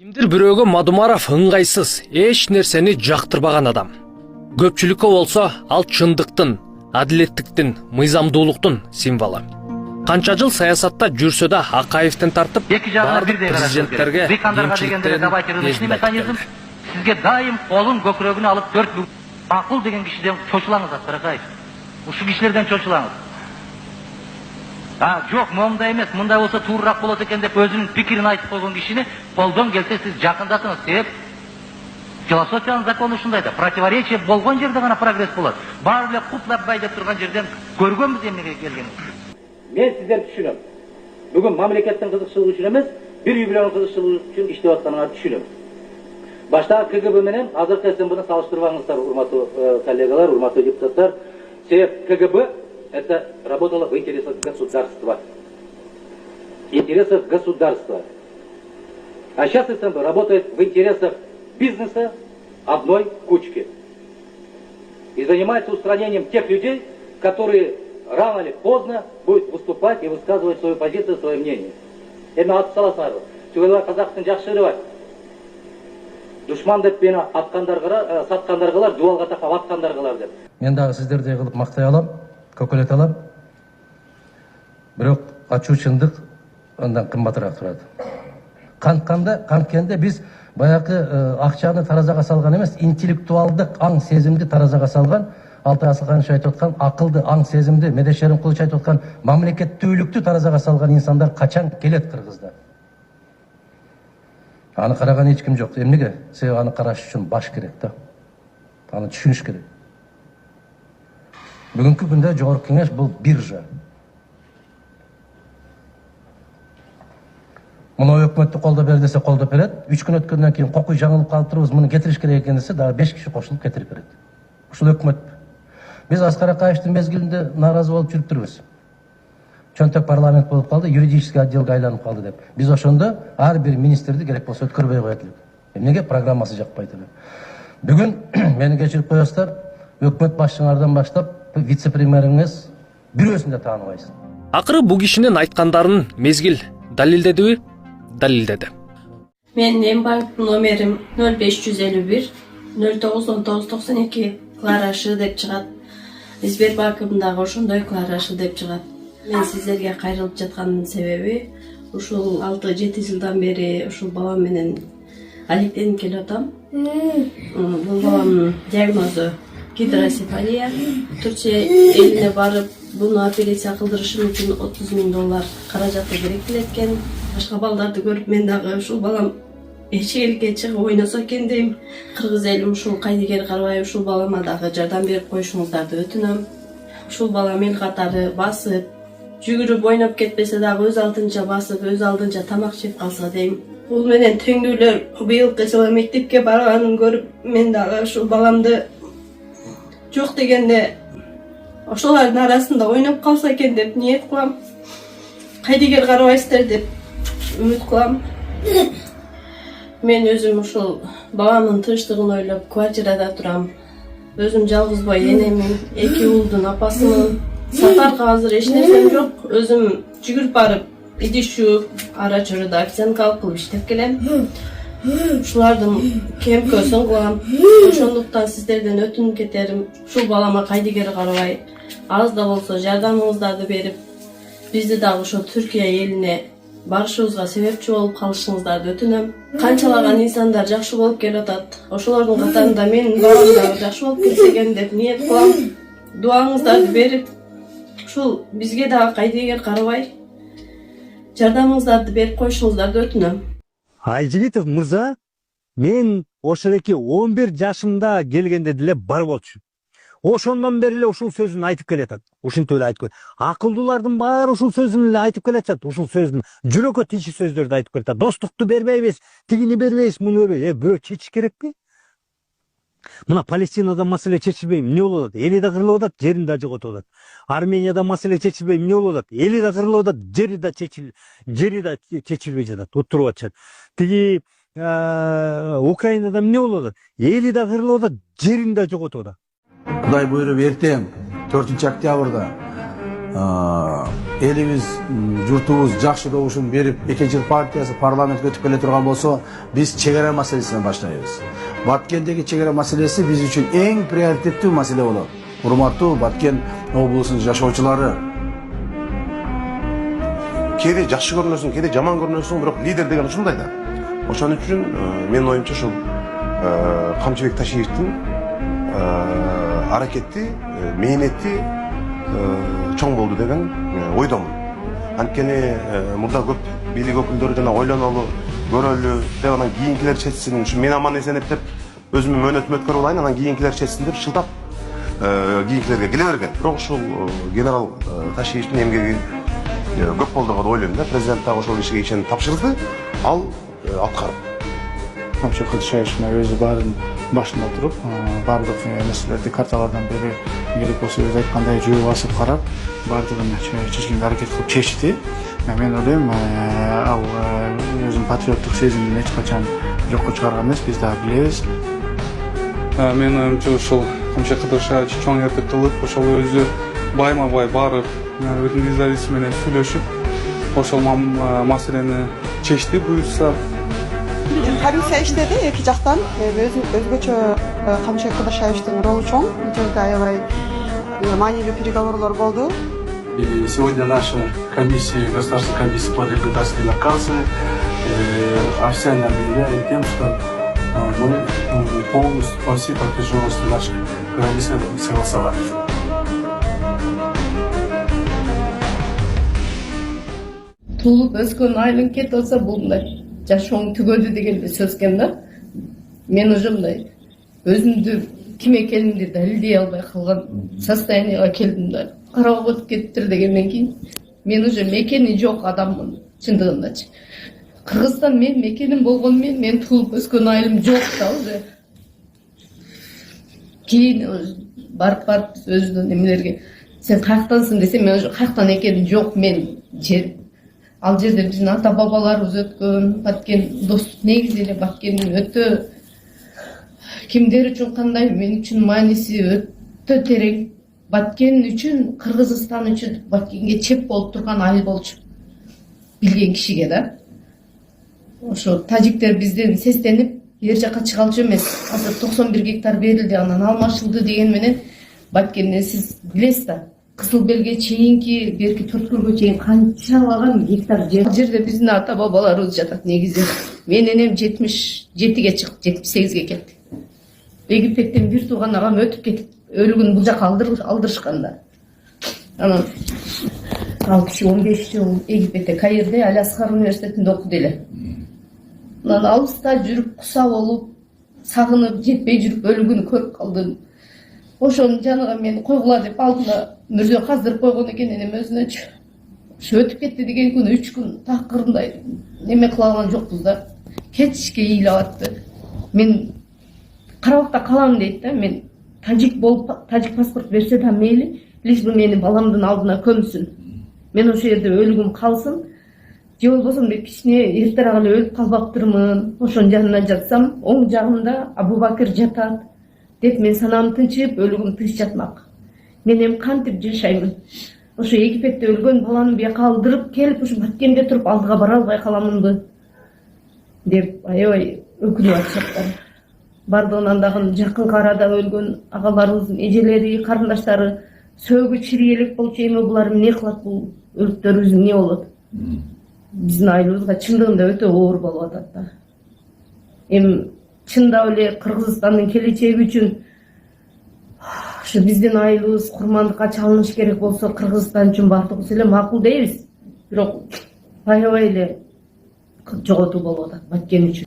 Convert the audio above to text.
Кимдир бирөөгө Мадумаров ыңгайсыз, эч нерсени жактырбаган адам. Көпчүлүккө болсо ал чындыктын, адилеттиктин, мыйзамдуулуктун символу. Канча жыл саясатта жүрсө да Акаевден тартып, бардык президенттерге механизм сизге дайым колун көкүрөгүнө алып 4 макул деген кишиден чочулаңыз, Акаев. Ушул кишилерден чочулаңыз. Жок, момундай эмес, мындай болсо туурураак болот экен деп өзүнүн пикирин айтып койгон кишини колдон келсе сиз жакындатыңыз. Себеп философиянын закону ушундай да, противоречие болгон жерде гана прогресс болот. Баары эле куплаббай деп турган жерден көргөнбүз эмнеге келгенин. Мен сиздерди түшүнөм. Бүгүн мамлекеттин кызыкчылыгы үчүн эмес, бир үй бүлөнүн кызыкчылыгы үчүн иштеп атканыңарды түшүнөм. Баштагы КГБ менен азыркы СМБны салыштырбаңыздар, урматтуу коллегалар, урматтуу депутаттар. Себеп КГБ это работало в интересах государства. Интересах государства. А сейчас СМБ работает в интересах бизнеса одной кучки. И занимается устранением тех людей, которые рано или поздно будут выступать и высказывать свою позицию, свое мнение. Эми атып саласыңар. Түгелбай казактын жакшы бар. Душман деп мени аткандарга, саткандаргалар, дуалга такап аткандаргалар деп. Мен дагы сиздердей кылып мактай алам, көкөлөт алам. Бирок ачуу чындык андан кымбатыраак турат. Канткенде биз баягы акчаны таразага салган эмес, интеллектуалдык аң сезимди таразага салган, Алтай Асылханович айтып аткан акылды, аң сезимди, Медеш Шеримкулович айтып аткан мамлекеттүүлүктү таразага салган инсандар качан келет Кыргызда? Аны караган эч ким жок. Эмнеге? Себеби аны караш үчүн баш керек да. Аны түшүнүш керек. Бүгүнкү күндө жогорку кеңеш бул биржа. Муну өкмөттү колдоп бер десе колдоп берет. 3 күн өткөндөн кийин кокуй жаңылып калыптырбыз, муну кетириш керек экен десе, дагы 5 киши кошулуп кетирип берет. Ушул өкмөт. Биз Аскар Акаевдин мезгилинде нааразы болуп жүрүптүрбүз. Чөнтөк парламент болуп калды, юридический отделге айланып калды деп. Биз ошондо ар бир министрди керек болсо өткөрбөй коет элек. Эмнеге? Программасы жакпайт эле. Бүгүн мени кечирип коесуздар, өкмөт башчыңардан баштап вице-премьериңиз бирөөсүн да тааныбайсыз. Акыры бул кишинин айткандарын мезгил далилдедиби? Далилдеди. Менин банк номерим 0551 091992 Кларашы деп чыгат. Сбербанкымдагы ошондой Кларашы деп чыгат. Мен сиздерге кайрылып жаткандын себеби ушул 6-7 жылдан бери ушул балам менен алектенип келип атам. Бул баламдын диагнозу гидросефалия. Түркия элине барып, буну операция кылдырышым үчүн $30,000 каражаты керектелет экен. Башка балдарды көрүп мен дагы ушул балам эчеликке чыгып ойносо экен дейм. Кыргыз элим ушул Кайдыгер Карабаев ушул балама дагы жардам берип коюшуңуздарды өтүнөм. Ушул балам эл катары басып, жүгүрүп ойноп кетпесе дагы өз алдынча басып, өз алдынча тамак жеп калса дейм. Бул менен теңдүүлөр быйылкы жылы мектепке барганын көрүп, мен дагы ушул баламды жок дегенде ошолордун арасында ойноп калса экен деп ниет кылам. Кайдыгер карабайсыздар деп үмүт кылам. Мен өзүм ушул баламдын тынчтыгын ойлоп квартирада турам. Өзүм жалгыз бой энемин, 2 уулдун апасымын. Сапарга азыр эч нерсем жок. Өзүм жүгүрүп барып, идиш жууп, ара чоруда официанткалык кылып иштеп келем. Ушулардын кемкөсүн кылам. Ошондуктан сиздерден өтүнүп кетерим, ушул балама Кайдыгер Карабай аз да болсо жардамыңыздарды берип, бизди дагы ошол Түркия элине барышыбызга себепчи болуп калышыңыздарды өтүнөм. Канчалаган инсандар жакшы болуп келип атат. Ошолордун катарында менин балам дагы жакшы болуп кетсе экен деп ниет кылам. Дуаңыздарды берип, ушул бизге дагы Кайдыгер Карабай жардамыңыздарды берип коюшуңуздарды өтүнөм. Айжигитов мырза, мен ошолеки 11 жашымда келгенде деле бар болчу. Ошондон бери эле ушул сөзүн айтып келатат. Ушинтип эле айтып. Акылдуулардын баары ушул сөзүн эле айтып келатат. Ушул сөздүн жүрөккө тийчи сөздөрдү айтып келатат. Достукту бербейбиз, тигини бербейбиз, муну бербейбиз. Бирөө чечиш керекпи? Мына Палестинада маселе чечилбей эмне болуп атат? Эли да кырылып атат, жерин да жоготуп атат. Арменияда маселе чечилбей эмне болуп атат? Эли да кырылып атат, жери да чечилбей жатат, отуруп атышат. Тиги Украинада эмне болуп атат? Эли да кырылып атат, жерин да жоготуп атат. Кудай буйруп эртең 4 октябрда элибиз журтубуз жакшы добушун берип экинчи партиясы парламентке өтүп келе турган болсо биз чек ара маселесинен баштайбыз. Баткендеги чек ара маселеси биз үчүн эң приоритеттүү маселе болот. Урматтуу Баткен облусунун жашоочулары, кээде жакшы көрүнөсүң, кээде жаман көрүнөсүң, бирок лидер деген ушундай да. Ошон үчүн менин оюмча ушул Камчыбек Ташиевдин аракети, мээнети чоң болду деген ойдомун. Анткени мурда көп бийлик өкүлдөрү жана ойлонолу, көрөлү деп анан кийинкилер чечсин, ушу мен аман эсен деп өзүмдүн мөөнөтүмө өткөрүп алайын, анан кийинкилер чечсин деп шылтап кийинкилерге келе берген. Бирок ушул генерал Ташиевдин эмгеги көп болду деп ойлойм да. Президент дагы ошол ишке ишенип тапшырды, ал аткарып. Камчыбек Ташиевдин өзү баарын башында туруп, баардык нерселерди карталардан бери керек болсо өзү айткандай жөө басып карап, баардыгын чечкенге аракет кылып чечти. Мен ойлойм, ал өзүнүн патриоттук сезимин эч качан жокко чыгарган эмес, биз дагы билебиз. Менин оюмча ушул Камчыбек Ташиевич чоң эртеп кылып, ошол өзү байма-бай барып, өзүнүн независти менен сүйлөшүп, ошол маселени чечти, буюрса. Комиссия иштеди эки жактан. Өзгөчө Камчыбек Ташиевичтин ролу чоң. Бул жерде аябай маанилүү переговорлор болду. И сегодня наша комиссия, государственная комиссия по реабилитации и наказы официально объявляет тем, что мы полностью по всей протяженности нашей комиссии согласовали. Туулуп өскөн айылың кет болсо бул мындай жашооң түгөдү дегенди сөз экен да. Мен уже мындай өзүмдү ким экенимди далилдей албай калган состоянияга келдим да. Карап өтүп кетиптир дегенден кийин мен уже мекени жок адаммын чындыгындачы. Кыргызстан менин мекеним болгону менен мен туулуп өскөн айылым жок да уже. Кийин барып өзүнүн эмелерге сен каяктансың десе мен уже каяктан экеним жок, мен жер ал жерде биздин ата бабаларыбыз өткөн, Баткен достук негизи эле Баткендин өтө кимдер үчүн кандай, мен үчүн мааниси өтө терең. Баткен үчүн, Кыргызстан үчүн Баткенге чеп болуп турган айыл болчу. Билген кишиге да. Ошо тажиктер бизден сестенип, эр жакка чыгалчу эмес. Азыр 91 гектар берилди, анан алмашылды деген менен Баткенден сиз билесиз да. Кызылбелге чейинки, берки Төрткөлгө чейин канчалаган гектар жер. Жерде биздин ата бабаларыбыз жатат негизи. Мен энем 77-ге чыгып, 78-ге келди. Египеттен бир тууган агам өтүп кетип, өлүгүн бул жака алдырышкан да. Анан ал киши 15 жыл Египетте, Каирде, Аляскар университетинде окуду эле. Анан алыста жүрүп, куса болуп, сагынып, жетпей жүрүп, өлүгүн көрүп калдым. Ошонун жаныга мени койгула деп алдына мүрзө каздырып койгон экен энем өзүнөчү. Ошо өтүп кетти деген күнү 3 күн такырындай неме кыла алган жокпуз да. Кетишке ыйлап атты. Мен Карабакта калам дейт да, мен тажик болуп, тажик паспорт берсе да мейли, лишь бы мени баламдын алдына көмсүн. Мен ошол жерде өлүгүм калсын, же болбосо кичине эртерээк эле өлүп калбаптырмын. Ошонун жанына жатсам, оң жагымда Абубакир жатат деп мен санам тынчып, өлүгүм тыныч жатмак. Мен эми кантип жашаймын? Ошо Египетте өлгөн баланы бияка алдырып келип, ушу Баткенде туруп алдыга бара албай каламынбы деп аябай өкүнүп атышат. Бардыгынан дагы жакын арада өлгөн агаларыбыздын эжелери, карындаштары сөөгү чири элек болчу. Эми булар эмне кылат, бул өлүктөрүбүз эмне болот? Биздин айылыбызга чындыгында өтө оор болуп атат да. Эми чындап эле Кыргызстандын келечеги үчүн ушу биздин айылыбыз курмандыкка чалыныш керек болсо, Кыргызстан үчүн бардыгыбыз эле макул дейбиз. Бирок аябай эле жоготуу болуп атат Баткен үчүн.